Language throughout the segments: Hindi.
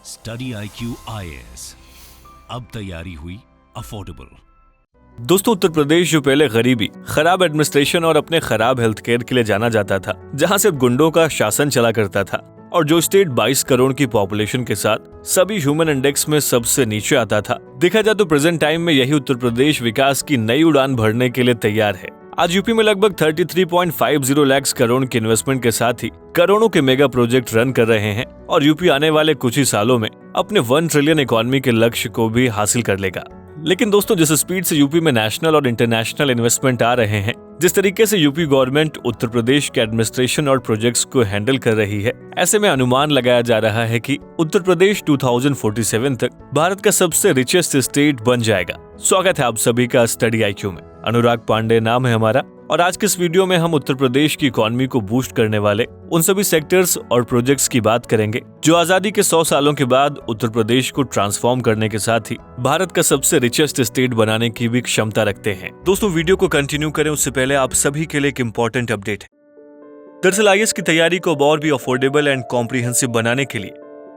स्टडी IQ IAS, अब तैयारी हुई अफोर्डेबल। दोस्तों, उत्तर प्रदेश जो पहले गरीबी, खराब एडमिनिस्ट्रेशन और अपने खराब हेल्थ केयर के लिए जाना जाता था, जहां सिर्फ गुंडों का शासन चला करता था, और जो स्टेट 22 करोड़ की पॉपुलेशन के साथ सभी ह्यूमन इंडेक्स में सबसे नीचे आता था, देखा जाए तो प्रेजेंट टाइम में यही उत्तर प्रदेश विकास की नई उड़ान भरने के लिए तैयार है। आज यूपी में लगभग 33.50 लाख करोड़ के इन्वेस्टमेंट के साथ ही करोड़ों के मेगा प्रोजेक्ट रन कर रहे हैं और यूपी आने वाले कुछ ही सालों में अपने 1 ट्रिलियन इकोनॉमी के लक्ष्य को भी हासिल कर लेगा। लेकिन दोस्तों, जिस स्पीड से यूपी में नेशनल और इंटरनेशनल इन्वेस्टमेंट आ रहे हैं, जिस तरीके से यूपी गवर्नमेंट उत्तर प्रदेश के एडमिनिस्ट्रेशन और प्रोजेक्ट्स को हैंडल कर रही है, ऐसे में अनुमान लगाया जा रहा है कि उत्तर प्रदेश 2047 तक भारत का सबसे रिचेस्ट स्टेट बन जाएगा। स्वागत है आप सभी का स्टडी IQ में। अनुराग पांडे नाम है हमारा और आज के इस वीडियो में हम उत्तर प्रदेश की इकोनॉमी को बूस्ट करने वाले उन सभी सेक्टर्स और प्रोजेक्ट्स की बात करेंगे जो आजादी के 100 सालों के बाद उत्तर प्रदेश को ट्रांसफॉर्म करने के साथ ही भारत का सबसे रिचेस्ट स्टेट बनाने की भी क्षमता रखते हैं। दोस्तों, वीडियो को कंटिन्यू करें उससे पहले आप सभी के लिए एक इम्पोर्टेंट अपडेट है। दरअसल IAS की तैयारी को और भी अफोर्डेबल एंड कॉम्प्रिहेंसिव बनाने के लिए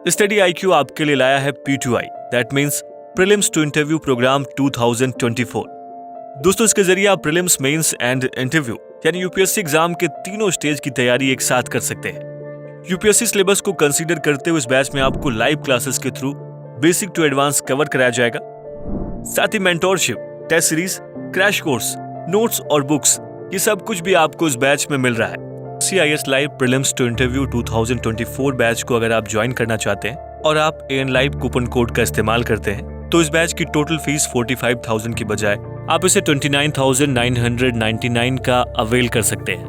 स्टडी IQ आपके लिए लाया है P2I, that means prelims to interview programme 2024। दोस्तों, इसके जरिए आप प्रीलिम्स, मेंस एंड इंटरव्यू यानी UPSC एग्जाम के तीनों स्टेज की तैयारी एक साथ कर सकते हैं। UPSC सिलेबस को कंसीडर करते हुए इस बैच में आपको लाइव क्लासेस के through basic to advance cover कराया जाएगा। साथ ही mentorship, test series, crash course, notes और बुक्स, ये सब कुछ भी आपको इस बैच में मिल रहा है। CIS live prelims to interview 2024 batch को अगर आप ज्वाइन करना चाहते हैं और आप AN लाइव कूपन कोड का इस्तेमाल करते हैं तो इस बैच की टोटल फीस 45,000 की बजाय आप इसे 29,999 का अवेल कर सकते हैं।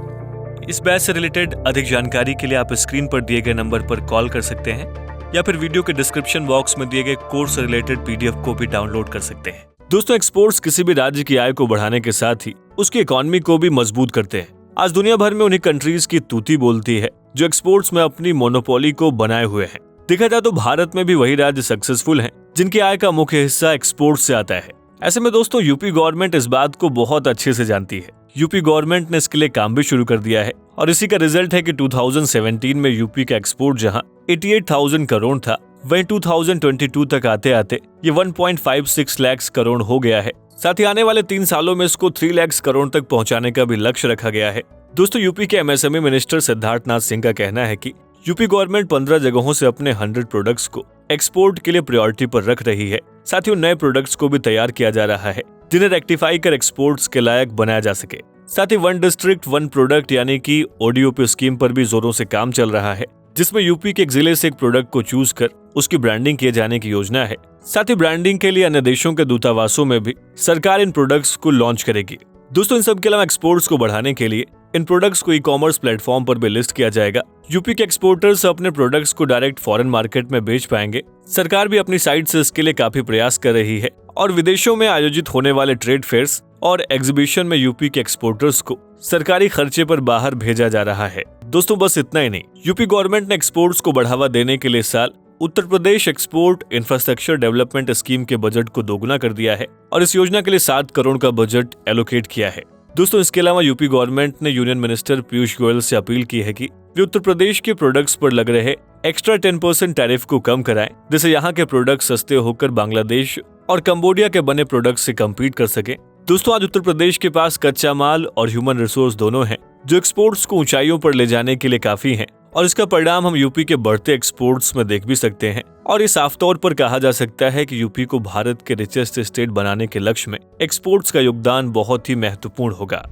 इस बैच से रिलेटेड अधिक जानकारी के लिए आप स्क्रीन पर दिए गए नंबर पर कॉल कर सकते हैं या फिर वीडियो के डिस्क्रिप्शन बॉक्स में दिए गए कोर्स से रिलेटेड PDF को भी डाउनलोड कर सकते हैं। दोस्तों, एक्सपोर्ट्स किसी भी राज्य की आय को बढ़ाने के साथ ही उसकी इकोनॉमी को भी मजबूत करते हैं। आज दुनिया भर में उन्हीं कंट्रीज की तूती बोलती है जो एक्सपोर्ट्स में अपनी मोनोपोली को बनाए हुए हैं। देखा जाए तो भारत में भी वही राज्य सक्सेसफुल हैं जिनकी आय का मुख्य हिस्सा एक्सपोर्ट से आता है। ऐसे में दोस्तों, यूपी गवर्नमेंट इस बात को बहुत अच्छे से जानती है। यूपी गवर्नमेंट ने इसके लिए काम भी शुरू कर दिया है और इसी का रिजल्ट है कि 2017 में यूपी का एक्सपोर्ट जहां 88,000 करोड़ था, वहीं 2022 तक आते आते ये 1.56 लाख करोड़ हो गया है। साथ ही आने वाले 3 सालों में इसको 3 लाख करोड़ तक पहुंचाने का भी लक्ष्य रखा गया है। दोस्तों, यूपी के MSME मिनिस्टर सिद्धार्थनाथ सिंह का कहना है कि यूपी गवर्नमेंट 15 जगहों से अपने 100 प्रोडक्ट्स को एक्सपोर्ट के लिए प्रायोरिटी पर रख रही है। साथ ही उन नए प्रोडक्ट्स को भी तैयार किया जा रहा है जिन्हें रेक्टिफाई कर एक्सपोर्ट्स के लायक बनाया जा सके। साथ ही 1 डिस्ट्रिक्ट 1 प्रोडक्ट यानी कि ODOP स्कीम पर भी जोरों से काम चल रहा है, जिसमें यूपी के एक जिले से एक प्रोडक्ट को चूज कर उसकी ब्रांडिंग किए जाने की योजना है। साथ ही ब्रांडिंग के लिए अन्य देशों के दूतावासों में भी सरकार इन प्रोडक्ट्स को लॉन्च करेगी। दोस्तों, इन सब के अलावा एक्सपोर्ट्स को बढ़ाने के लिए इन प्रोडक्ट्स को ई-कॉमर्स प्लेटफॉर्म पर भी लिस्ट किया जाएगा। यूपी के एक्सपोर्टर्स अपने प्रोडक्ट्स को डायरेक्ट फॉरेन मार्केट में बेच पाएंगे। सरकार भी अपनी साइड से इसके लिए काफी प्रयास कर रही है और विदेशों में आयोजित होने वाले ट्रेड फेयर्स और एग्जीबिशन में यूपी के एक्सपोर्टर्स को सरकारी खर्चे पर बाहर भेजा जा रहा है। दोस्तों, बस इतना ही नहीं, यूपी गवर्नमेंट ने एक्सपोर्ट्स को बढ़ावा देने के लिए साल Uttar Pradesh export infrastructure development scheme के बजट को दोगुना कर दिया है और इस योजना के लिए 7 करोड़ का बजट एलोकेट किया है। दोस्तों, इसके अलावा यूपी गवर्नमेंट ने यूनियन मिनिस्टर पीयूष गोयल से अपील की है कि वे उत्तर प्रदेश के प्रोडक्ट्स पर लग रहे एक्स्ट्रा 10% टैरिफ को कम कराएं, जिससे यहाँ के प्रोडक्ट सस्ते होकर बांग्लादेश और कंबोडिया के बने प्रोडक्ट से कम्पीट कर सके। दोस्तों, आज उत्तर प्रदेश के पास कच्चा माल और ह्यूमन रिसोर्स दोनों हैं जो एक्सपोर्ट्स को ऊंचाइयों पर ले जाने के लिए काफी हैं और इसका परिणाम हम यूपी के बढ़ते एक्सपोर्ट्स में देख भी सकते हैं। और ये साफ तौर पर कहा जा सकता है कि यूपी को भारत के रिचेस्ट स्टेट बनाने के लक्ष्य में एक्सपोर्ट्स का योगदान बहुत ही महत्वपूर्ण होगा।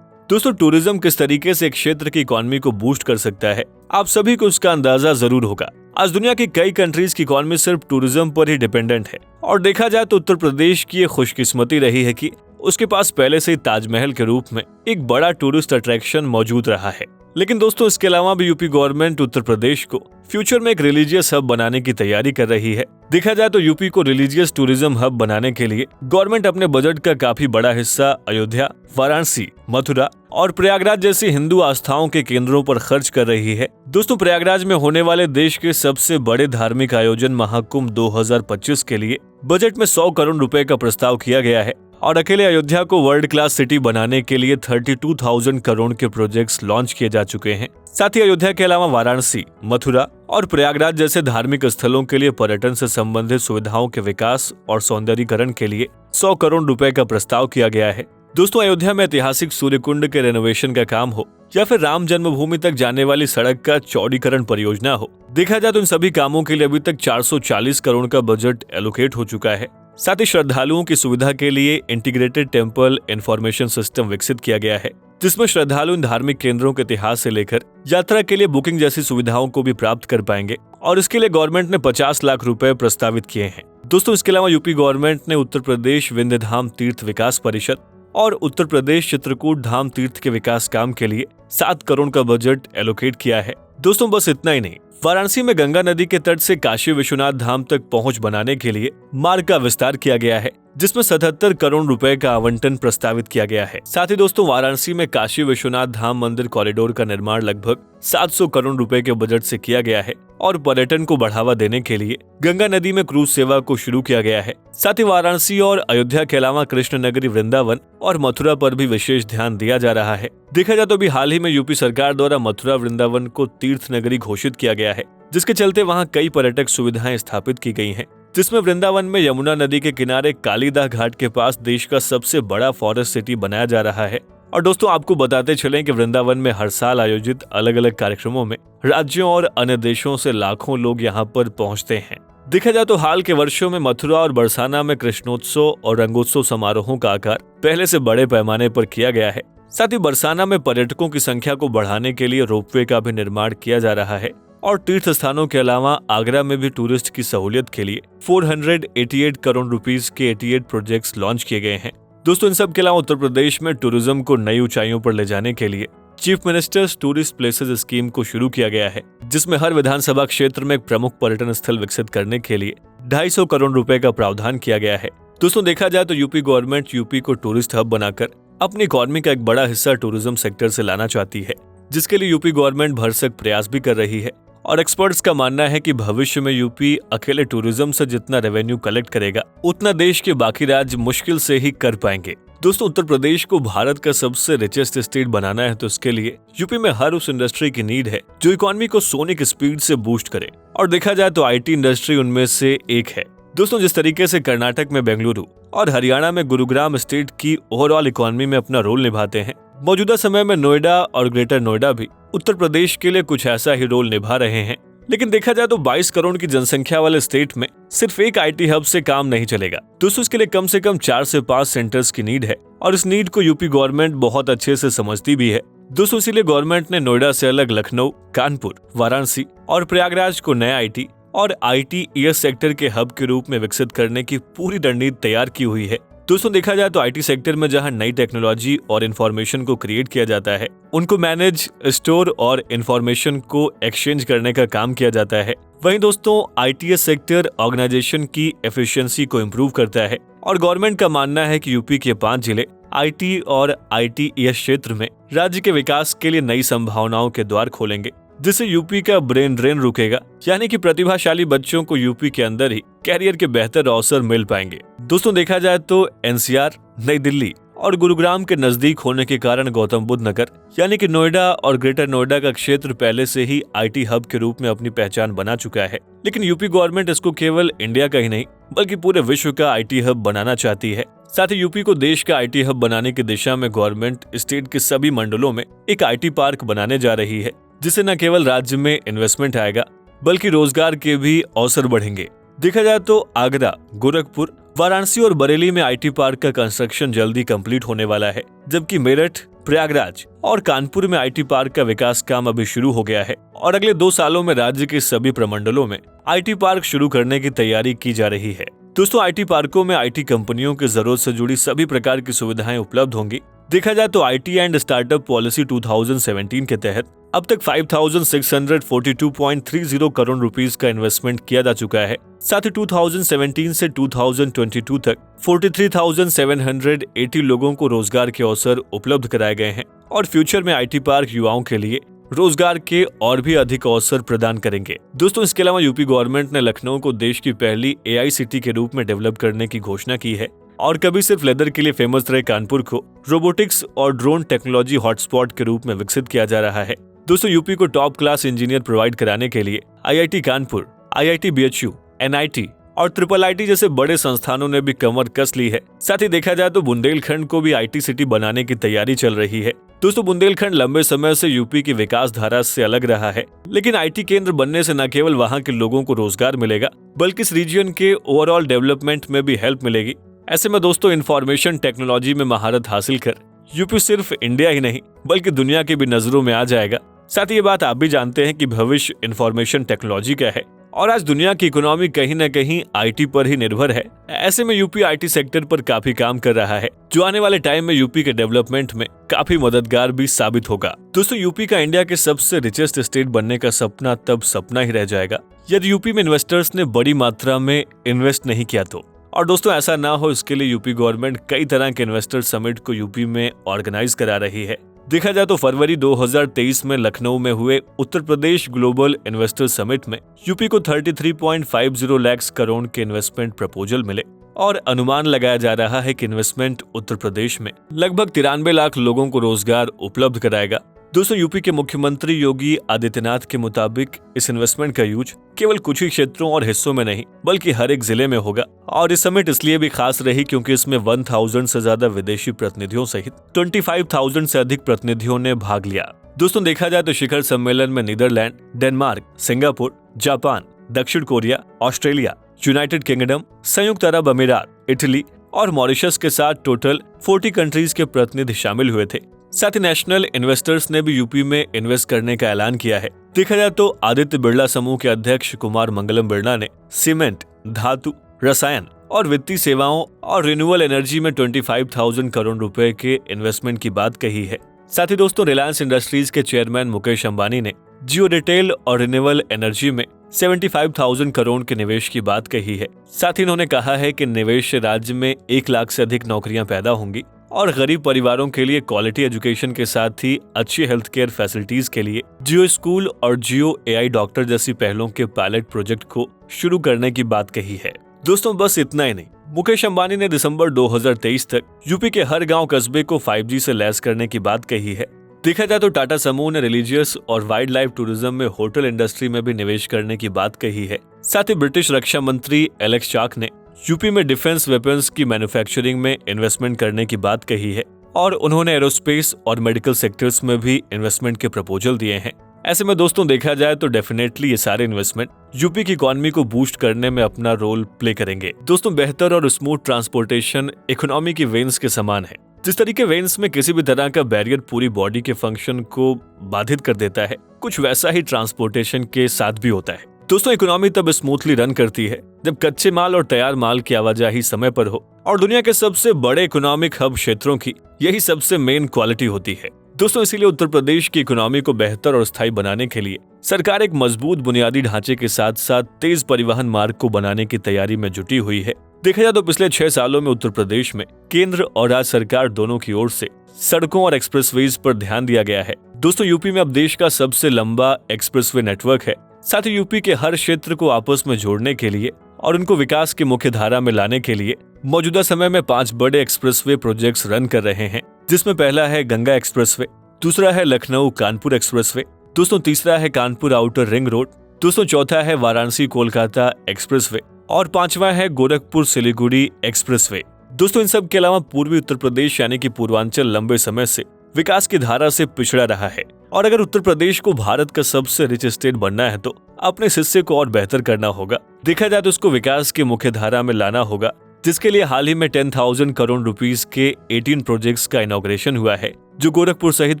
दोस्तों, टूरिज्म किस तरीके से एक क्षेत्र की इकोनॉमी को बूस्ट कर सकता है, आप सभी को उसका अंदाजा जरूर होगा। आज दुनिया की कई कंट्रीज की इकोनॉमी सिर्फ टूरिज्म पर ही डिपेंडेंट है और देखा जाए तो उत्तर प्रदेश की ये खुशकिस्मती रही है कि उसके पास पहले से ही ताजमहल के रूप में एक बड़ा टूरिस्ट अट्रैक्शन मौजूद रहा है। लेकिन दोस्तों, इसके अलावा भी यूपी गवर्नमेंट उत्तर प्रदेश को फ्यूचर में एक रिलीजियस हब बनाने की तैयारी कर रही है। देखा जाए तो यूपी को रिलीजियस टूरिज्म हब बनाने के लिए गवर्नमेंट अपने बजट का काफी बड़ा हिस्सा अयोध्या, वाराणसी, मथुरा और प्रयागराज जैसी हिंदू आस्थाओं के केंद्रों पर खर्च कर रही है। दोस्तों, प्रयागराज में होने वाले देश के सबसे बड़े धार्मिक आयोजन महाकुंभ 2025 के लिए बजट में 100 करोड़ रुपए का प्रस्ताव किया गया है और अकेले अयोध्या को वर्ल्ड क्लास सिटी बनाने के लिए 32,000 करोड़ के प्रोजेक्ट्स लॉन्च किए जा चुके हैं। साथ ही अयोध्या के अलावा वाराणसी, मथुरा और प्रयागराज जैसे धार्मिक स्थलों के लिए पर्यटन से संबंधित सुविधाओं के विकास और सौंदर्यीकरण के लिए 100 करोड़ रुपए का प्रस्ताव किया गया है। दोस्तों, अयोध्या में ऐतिहासिक सूर्य कुंड के रेनोवेशन का काम हो या फिर राम जन्मभूमि तक जाने वाली सड़क का चौड़ीकरण परियोजना हो, देखा जाए तो इन सभी कामों के लिए अभी तक 440 करोड़ का बजट एलोकेट हो चुका है। साथ ही श्रद्धालुओं की सुविधा के लिए इंटीग्रेटेड टेम्पल इंफॉर्मेशन सिस्टम विकसित किया गया है, जिसमें श्रद्धालु इन धार्मिक केंद्रों के इतिहास से लेकर यात्रा के लिए बुकिंग जैसी सुविधाओं को भी प्राप्त कर पाएंगे। और इसके लिए गवर्नमेंट ने 50 लाख रुपए प्रस्तावित किए हैं। दोस्तों, इसके अलावा यूपी गवर्नमेंट ने उत्तर प्रदेश विंध्य धाम तीर्थ विकास परिषद और उत्तर प्रदेश चित्रकूट धाम तीर्थ के विकास काम के लिए 7 करोड़ का बजट एलोकेट किया है। दोस्तों, बस इतना ही नहीं, वाराणसी में गंगा नदी के तट से काशी विश्वनाथ धाम तक पहुंच बनाने के लिए मार्ग का विस्तार किया गया है, जिसमें 77 करोड़ रुपए का आवंटन प्रस्तावित किया गया है। साथ ही दोस्तों, वाराणसी में काशी विश्वनाथ धाम मंदिर कॉरिडोर का निर्माण लगभग 700 करोड़ रुपए के बजट से किया गया है और पर्यटन को बढ़ावा देने के लिए गंगा नदी में क्रूज सेवा को शुरू किया गया है। साथ ही वाराणसी और अयोध्या के अलावा कृष्ण नगरी वृंदावन और मथुरा पर भी विशेष ध्यान दिया जा रहा है। देखा जाए तो अभी हाल ही में यूपी सरकार द्वारा मथुरा वृंदावन को तीर्थ नगरी घोषित किया गया है, जिसके चलते वहां कई पर्यटक सुविधाएं स्थापित की गई हैं, जिसमें वृंदावन में यमुना नदी के किनारे कालीदा घाट के पास देश का सबसे बड़ा फॉरेस्ट सिटी बनाया जा रहा है। और दोस्तों, आपको बताते चलें कि वृंदावन में हर साल आयोजित अलग अलग कार्यक्रमों में राज्यों और अन्य देशों से लाखों लोग यहां पर पहुंचते हैं। देखा जाए तो हाल के वर्षों में मथुरा और बरसाना में कृष्णोत्सव और रंगोत्सव समारोहों का आकार पहले से बड़े पैमाने पर किया गया है। साथ ही बरसाना में पर्यटकों की संख्या को बढ़ाने के लिए रोपवे का भी निर्माण किया जा रहा है और तीर्थ स्थानों के अलावा आगरा में भी टूरिस्ट की सहूलियत के लिए 488 करोड़ रुपीस के 88 प्रोजेक्ट्स लॉन्च किए गए हैं। दोस्तों, इन सब के अलावा उत्तर प्रदेश में टूरिज्म को नई ऊंचाइयों पर ले जाने के लिए chief ministers tourist places scheme को शुरू किया गया है, जिसमें हर विधानसभा क्षेत्र में एक प्रमुख पर्यटन स्थल विकसित करने के लिए 250 करोड़ रुपए का प्रावधान किया गया है। दोस्तों, देखा जाए तो यूपी गवर्नमेंट यूपी को टूरिस्ट हब बनाकर अपनी इकोनॉमी का एक बड़ा हिस्सा टूरिज्म सेक्टर से लाना चाहती है, जिसके लिए यूपी गवर्नमेंट भरसक प्रयास भी कर रही है। और एक्सपर्ट्स का मानना है कि भविष्य में यूपी अकेले टूरिज्म से जितना रेवेन्यू कलेक्ट करेगा, उतना देश के बाकी राज्य मुश्किल से ही कर पाएंगे। दोस्तों, उत्तर प्रदेश को भारत का सबसे रिचेस्ट स्टेट बनाना है, तो इसके लिए यूपी में हर उस इंडस्ट्री की नीड है जो इकोनॉमी को सोनिक स्पीड से बूस्ट करे। और देखा जाए तो आईटी इंडस्ट्री उनमें से एक है। दोस्तों, जिस तरीके से कर्नाटक में बेंगलुरु और हरियाणा में गुरुग्राम स्टेट की ओवरऑल इकोनॉमी में अपना रोल निभाते हैं, मौजूदा समय में नोएडा और ग्रेटर नोएडा भी उत्तर प्रदेश के लिए कुछ ऐसा ही रोल निभा रहे हैं। लेकिन देखा जाए तो 22 करोड़ की जनसंख्या वाले स्टेट में सिर्फ एक आईटी हब से काम नहीं चलेगा। दोस्तों, इसके लिए कम से कम 4 से 5 सेंटर्स की नीड है और इस नीड को यूपी गवर्नमेंट बहुत अच्छे से समझती भी है। दोस्तों, इसीलिए गवर्नमेंट ने नोएडा से अलग लखनऊ, कानपुर, वाराणसी और प्रयागराज को नया आईटी और ITES सेक्टर के हब के रूप में विकसित करने की पूरी रणनीति तैयार की हुई है। दोस्तों, देखा जाए तो आईटी सेक्टर में जहां नई टेक्नोलॉजी और इंफॉर्मेशन को क्रिएट किया जाता है, उनको मैनेज, स्टोर और इंफॉर्मेशन को एक्सचेंज करने का काम किया जाता है, वहीं दोस्तों ITES सेक्टर ऑर्गेनाइजेशन की एफिशिएंसी को इम्प्रूव करता है। और गवर्नमेंट का मानना है कि यूपी के 5 जिले IT और ITES क्षेत्र में राज्य के विकास के लिए नई संभावनाओं के द्वार खोलेंगे, जिससे यूपी का ब्रेन ड्रेन रुकेगा, यानी कि प्रतिभाशाली बच्चों को यूपी के अंदर ही कैरियर के बेहतर अवसर मिल पाएंगे। दोस्तों, देखा जाए तो NCR, नई दिल्ली और गुरुग्राम के नजदीक होने के कारण गौतम बुद्ध नगर यानी कि नोएडा और ग्रेटर नोएडा का क्षेत्र पहले से ही आईटी हब के रूप में अपनी पहचान बना चुका है। लेकिन यूपी गवर्नमेंट इसको केवल इंडिया का ही नहीं बल्कि पूरे विश्व का आईटी हब बनाना चाहती है। साथ ही यूपी को देश का आईटी हब बनाने की दिशा में गवर्नमेंट स्टेट के सभी मंडलों में एक आईटी पार्क बनाने जा रही है, जिससे न केवल राज्य में इन्वेस्टमेंट आएगा बल्कि रोजगार के भी अवसर बढ़ेंगे। देखा जाए तो आगरा, गोरखपुर, वाराणसी और बरेली में आईटी पार्क का कंस्ट्रक्शन जल्दी कंप्लीट होने वाला है, जबकि मेरठ, प्रयागराज और कानपुर में आईटी पार्क का विकास काम अभी शुरू हो गया है और अगले 2 सालों में राज्य के सभी प्रमंडलों में आईटी पार्क शुरू करने की तैयारी की जा रही है। दोस्तों, आईटी पार्कों में आईटी कंपनियों की जरूरत से जुड़ी सभी प्रकार की सुविधाएं उपलब्ध होंगी। देखा जाए तो आईटी एंड स्टार्टअप पॉलिसी 2017 के तहत अब तक 5,642.30 करोड़ रुपीस का इन्वेस्टमेंट किया जा चुका है। साथ ही 2017 से 2022 तक 43,780 लोगों को रोजगार के अवसर उपलब्ध कराए गए हैं और फ्यूचर में आईटी पार्क युवाओं के लिए रोजगार के और भी अधिक अवसर प्रदान करेंगे। दोस्तों, इसके अलावा यूपी गवर्नमेंट ने लखनऊ को देश की पहली AI सिटी के रूप में डेवलप करने की घोषणा की है और कभी सिर्फ लेदर के लिए फेमस रहे कानपुर को रोबोटिक्स और ड्रोन टेक्नोलॉजी हॉटस्पॉट के रूप में विकसित किया जा रहा है। दोस्तों यूपी को टॉप क्लास इंजीनियर प्रोवाइड कराने के लिए IIT Kanpur, IIT BHU, NIT और IIIT जैसे बड़े संस्थानों ने भी कमर कस ली है। साथ ही देखा जाए तो बुंदेलखंड को भी IT सिटी बनाने की तैयारी चल रही है। दोस्तों बुंदेलखंड लंबे समय से यूपी की विकास धारा से अलग रहा है, लेकिन IT केंद्र बनने से न केवल वहां के लोगों को रोजगार मिलेगा, बल्कि इस रीजन के ओवरऑल डेवलपमेंट में भी हेल्प मिलेगी। ऐसे में दोस्तों इंफॉर्मेशन टेक्नोलॉजी में महारत हासिल कर यूपी सिर्फ इंडिया ही नहीं बल्कि दुनिया की भी नजरों में आ जाएगा। साथ ही ये बात आप भी जानते हैं कि भविष्य इंफॉर्मेशन टेक्नोलॉजी का है और आज दुनिया की इकोनॉमी कहीं न कहीं IT पर ही निर्भर है। ऐसे में यूपी IT सेक्टर पर काफी काम कर रहा है, जो आने वाले टाइम में यूपी के डेवलपमेंट में काफी मददगार भी साबित होगा। दोस्तों यूपी का इंडिया के सबसे रिचेस्ट स्टेट बनने का सपना तब सपना ही रह जाएगा यदि यूपी में इन्वेस्टर्स ने बड़ी मात्रा में इन्वेस्ट नहीं किया तो। और दोस्तों ऐसा ना हो इसके लिए यूपी गवर्नमेंट कई तरह के इन्वेस्टर समिट को यूपी में ऑर्गेनाइज करा रही है। देखा जाए तो फरवरी 2023 में लखनऊ में हुए Uttar Pradesh global investor summit में यूपी को 33.50 लाख करोड़ के इन्वेस्टमेंट प्रपोजल मिले और अनुमान लगाया जा रहा है कि इन्वेस्टमेंट उत्तर प्रदेश में लगभग 93 लाख लोगों को रोजगार उपलब्ध कराएगा। दोस्तों यूपी के मुख्यमंत्री योगी आदित्यनाथ के मुताबिक इस इन्वेस्टमेंट का यूज केवल कुछ ही क्षेत्रों और हिस्सों में नहीं बल्कि हर एक जिले में होगा। और इस समिट इसलिए भी खास रही क्योंकि इसमें 1000 से ज्यादा विदेशी प्रतिनिधियों सहित 25,000 से अधिक प्रतिनिधियों ने भाग लिया। दोस्तों देखा जाए तो शिखर सम्मेलन में नीदरलैंड, डेनमार्क, सिंगापुर, जापान, दक्षिण कोरिया, ऑस्ट्रेलिया, यूनाइटेड किंगडम, संयुक्त अरब अमीरात, इटली और मॉरिशस के साथ टोटल 40 कंट्रीज के प्रतिनिधि शामिल हुए थे। साथ ही नेशनल इन्वेस्टर्स ने भी यूपी में इन्वेस्ट करने का ऐलान किया है। देखा जाए तो आदित्य बिरला समूह के अध्यक्ष कुमार मंगलम बिरला ने सीमेंट, धातु, रसायन और वित्तीय सेवाओं और रिन्यूएबल एनर्जी में 25,000 करोड़ रुपए के इन्वेस्टमेंट की बात कही है। साथ ही दोस्तों रिलायंस इंडस्ट्रीज के चेयरमैन मुकेश अंबानी ने जियो रिटेल और रिन्यूएबल एनर्जी में 75,000 करोड़ के निवेश की बात कही है। साथ ही उन्होंने कहा है कि निवेश से राज्य में 1 लाख से अधिक नौकरियां पैदा होंगी और गरीब परिवारों के लिए क्वालिटी एजुकेशन के साथ ही अच्छी हेल्थ केयर फैसिलिटीज के लिए जियो स्कूल और जियो AI डॉक्टर जैसी पहलों के पायलट प्रोजेक्ट को शुरू करने की बात कही है। दोस्तों बस इतना ही नहीं, मुकेश अंबानी ने दिसंबर 2023 तक यूपी के हर गांव कस्बे को 5G से लैस करने की बात कही है। देखा जाए तो टाटा समूह ने रिलीजियस और वाइल्ड लाइफ टूरिज्म में होटल इंडस्ट्री में भी निवेश करने की बात कही है। साथ ही ब्रिटिश रक्षा मंत्री एलेक्स चाक ने यूपी में डिफेंस वेपन्स की मैन्युफैक्चरिंग में इन्वेस्टमेंट करने की बात कही है और उन्होंने एरोस्पेस और मेडिकल सेक्टर्स में भी इन्वेस्टमेंट के प्रपोजल दिए हैं। ऐसे में दोस्तों देखा जाए तो डेफिनेटली ये सारे इन्वेस्टमेंट यूपी की इकोनॉमी को बूस्ट करने में अपना रोल प्ले करेंगे। दोस्तों बेहतर और स्मूथ ट्रांसपोर्टेशन इकोनॉमी की वेन्स के समान है। जिस तरीके वेन्स में किसी भी तरह का बैरियर पूरी बॉडी के फंक्शन को बाधित कर देता है, कुछ वैसा ही ट्रांसपोर्टेशन के साथ भी होता है। दोस्तों इकोनॉमी तब स्मूथली रन करती है जब कच्चे माल और तैयार माल की आवाजाही समय पर हो और दुनिया के सबसे बड़े इकोनॉमिक हब क्षेत्रों की यही सबसे मेन क्वालिटी होती है। दोस्तों इसीलिए उत्तर प्रदेश की इकोनॉमी को बेहतर और स्थायी बनाने के लिए सरकार एक मजबूत बुनियादी ढांचे के साथ साथ तेज परिवहन मार्ग को बनाने की तैयारी में जुटी हुई है। देखा जाए तो पिछले 6 सालों में उत्तर प्रदेश में केंद्र और राज्य सरकार दोनों की ओर से सड़कों और एक्सप्रेसवेज पर ध्यान दिया गया है। दोस्तों यूपी में अब देश का सबसे लंबा एक्सप्रेसवे नेटवर्क है। साथ ही यूपी के हर क्षेत्र को आपस में जोड़ने के लिए और उनको विकास की मुख्य धारा में लाने के लिए मौजूदा समय में 5 बड़े एक्सप्रेसवे प्रोजेक्ट्स रन कर रहे हैं, जिसमें पहला है गंगा एक्सप्रेसवे, दूसरा है लखनऊ कानपुर एक्सप्रेसवे, दोस्तों तीसरा है कानपुर आउटर रिंग रोड, दोस्तों चौथा है वाराणसी कोलकाता एक्सप्रेसवे और 5वां है गोरखपुर सिलीगुड़ी एक्सप्रेसवे। दोस्तों इन सब के अलावा पूर्वी उत्तर प्रदेश यानी कि पूर्वांचल लंबे समय से विकास की धारा से पिछड़ा रहा है और अगर उत्तर प्रदेश को भारत का सबसे रिच स्टेट बनना है तो अपने हिस्से को और बेहतर करना होगा। देखा जाए तो उसको विकास की मुख्य धारा में लाना होगा, जिसके लिए हाल ही में 10,000 करोड़ रुपीस के 18 प्रोजेक्ट्स का इनॉग्रेशन हुआ है, जो गोरखपुर सहित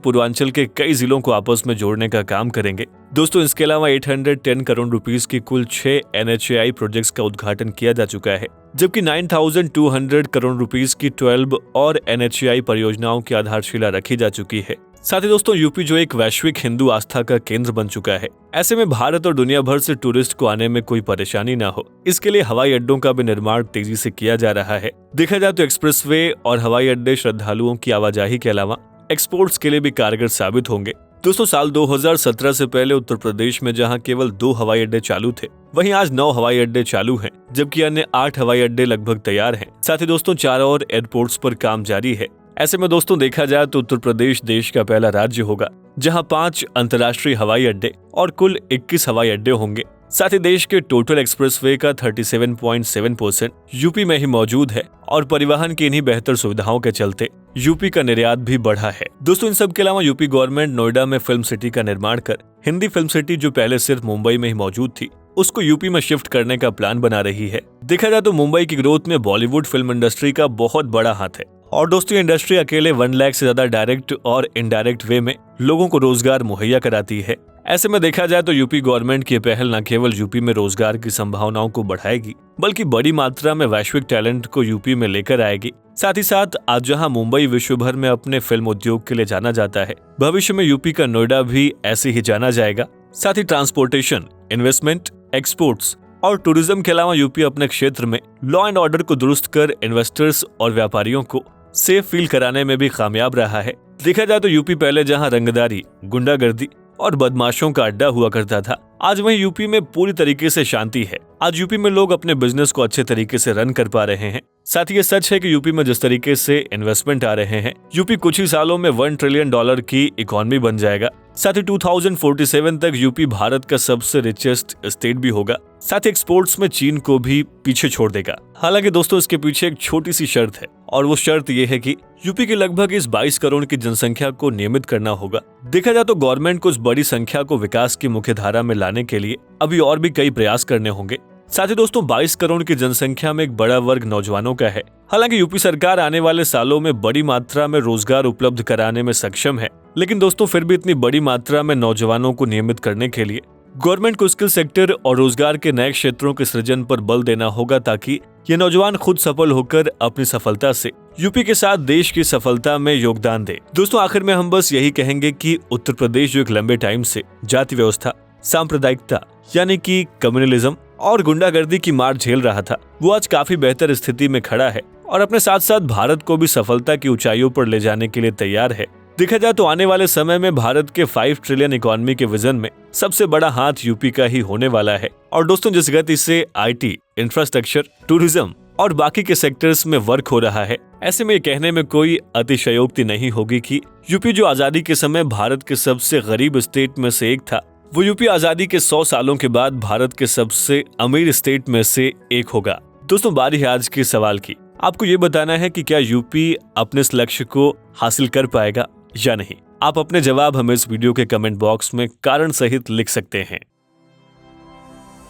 पूर्वांचल के कई जिलों को आपस में जोड़ने का काम करेंगे। दोस्तों इसके अलावा 810 करोड़ रुपीस की कुल 6 NHAI प्रोजेक्ट्स का उद्घाटन किया जा चुका है, जबकि 9,200 करोड़ रुपीस की 12 और NHAI परियोजनाओं की आधारशिला रखी जा चुकी है। साथ ही दोस्तों यूपी जो एक वैश्विक हिंदू आस्था का केंद्र बन चुका है, ऐसे में भारत और दुनिया भर से टूरिस्ट को आने में कोई परेशानी ना हो, इसके लिए हवाई अड्डों का भी निर्माण तेजी से किया जा रहा है। देखा जाए तो एक्सप्रेसवे और हवाई अड्डे श्रद्धालुओं की आवाजाही के अलावा एक्सपोर्ट्स के लिए भी कारगर साबित होंगे। दोस्तों साल 2017 से पहले उत्तर प्रदेश में जहां केवल 2 हवाई अड्डे चालू थे, वहीं आज 9 हवाई अड्डे चालू हैं, जबकि अन्य 8 हवाई अड्डे लगभग तैयार हैं। साथ ही दोस्तों 4 और एयरपोर्ट्स पर काम जारी है, ऐसे में दोस्तों देखा जाए तो उत्तर प्रदेश देश का पहला राज्य होगा जहां 5 अंतर्राष्ट्रीय हवाई अड्डे और कुल 21 हवाई अड्डे होंगे। साथ ही देश के टोटल एक्सप्रेसवे का 37.7% यूपी में ही मौजूद है और परिवहन की इन्हीं बेहतर सुविधाओं के चलते यूपी का निर्यात भी बढ़ा है। दोस्तों इन सब के अलावा यूपी गवर्नमेंट नोएडा में फिल्म सिटी का निर्माण कर हिंदी फिल्म सिटी जो पहले सिर्फ मुंबई में ही मौजूद थी उसको यूपी में शिफ्ट करने का प्लान बना रही है। देखा जाए तो मुंबई की ग्रोथ में बॉलीवुड फिल्म इंडस्ट्री का बहुत बड़ा हाथ है और दोस्तों इंडस्ट्री अकेले 1 लाख से ज्यादा डायरेक्ट और इनडायरेक्ट वे में लोगों को रोजगार मुहैया कराती है। ऐसे में देखा जाए तो यूपी गवर्नमेंट की पहल न केवल यूपी में रोजगार की संभावनाओं को बढ़ाएगी बल्कि बड़ी मात्रा में वैश्विक टैलेंट को यूपी में लेकर आएगी। साथ ही साथ आज जहां मुंबई विश्व भर में अपने फिल्म उद्योग के लिए जाना जाता है, भविष्य में यूपी का नोएडा भी ऐसे ही जाना जाएगा। साथ ही ट्रांसपोर्टेशन, इन्वेस्टमेंट, एक्सपोर्ट्स और टूरिज्म के अलावा यूपी अपने क्षेत्र में लॉ एंड ऑर्डर को दुरुस्त कर इन्वेस्टर्स और व्यापारियों को सेफ फील कराने में भी कामयाब रहा है। देखा जाए तो यूपी पहले जहां रंगदारी, गुंडागर्दी और बदमाशों का अड्डा हुआ करता था, आज वहीं यूपी में पूरी तरीके से शांति है। आज यूपी में लोग अपने बिजनेस को अच्छे तरीके से रन कर पा रहे हैं। साथ ही ये सच है कि यूपी में जिस तरीके से इन्वेस्टमेंट आ रहे हैं, यूपी कुछ ही सालों में $1 ट्रिलियन की इकोनॉमी बन जाएगा। साथ ही 2047 तक यूपी भारत का सबसे रिचेस्ट स्टेट भी होगा। साथ ही एक्सपोर्ट्स में चीन को भी पीछे छोड़ देगा। हालांकि दोस्तों इसके पीछे एक छोटी सी शर्त है और वो शर्त ये है कि यूपी की लगभग इस 22 करोड़ की जनसंख्या को नियमित करना होगा। देखा जाए तो गवर्नमेंट को इस बड़ी संख्या को विकास की मुख्य धारा में लाने के लिए अभी और भी कई प्रयास करने होंगे। साथ ही दोस्तों 22 करोड़ की जनसंख्या में एक बड़ा वर्ग नौजवानों का है। हालांकि यूपी सरकार आने वाले सालों में बड़ी मात्रा में रोजगार उपलब्ध कराने में सक्षम है, लेकिन दोस्तों फिर भी इतनी बड़ी मात्रा में नौजवानों को नियमित करने के लिए गवर्नमेंट को स्किल सेक्टर और रोजगार के नए क्षेत्रों के सृजन पर बल देना होगा ताकि ये नौजवान खुद सफल होकर अपनी सफलता से यूपी के साथ देश की सफलता में योगदान दे। दोस्तों आखिर में हम बस यही कहेंगे कि उत्तर प्रदेश जो एक लंबे टाइम से जाति व्यवस्था, सांप्रदायिकता यानी कि कम्युनलिज्म और गुंडागर्दी की मार झेल रहा था, वो आज काफी बेहतर स्थिति में खड़ा है और अपने साथ साथ भारत को भी सफलता की ऊंचाइयों पर ले जाने के लिए तैयार है। देखा जाए तो आने वाले समय में भारत के 5 ट्रिलियन इकोनॉमी के विजन में सबसे बड़ा हाथ यूपी का ही होने वाला है। और दोस्तों जिस गति से IT, इंफ्रास्ट्रक्चर, टूरिज्म और बाकी के सेक्टर्स में वर्क हो रहा है, ऐसे में कहने में कोई अतिशयोक्ति नहीं होगी कि यूपी जो आजादी के समय भारत के सबसे गरीब स्टेट में से एक था, वो यूपी आजादी के 100 सालों के बाद भारत के सबसे अमीर स्टेट में से एक होगा। दोस्तों बारी है आज के सवाल की, आपको ये बताना है कि क्या यूपी अपने इस लक्ष्य को हासिल कर पाएगा या नहीं। आप अपने जवाब हमें इस वीडियो के कमेंट बॉक्स में कारण सहित लिख सकते हैं।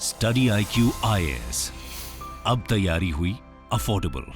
स्टडी IQ IAS अब तैयारी हुई अफोर्डेबल।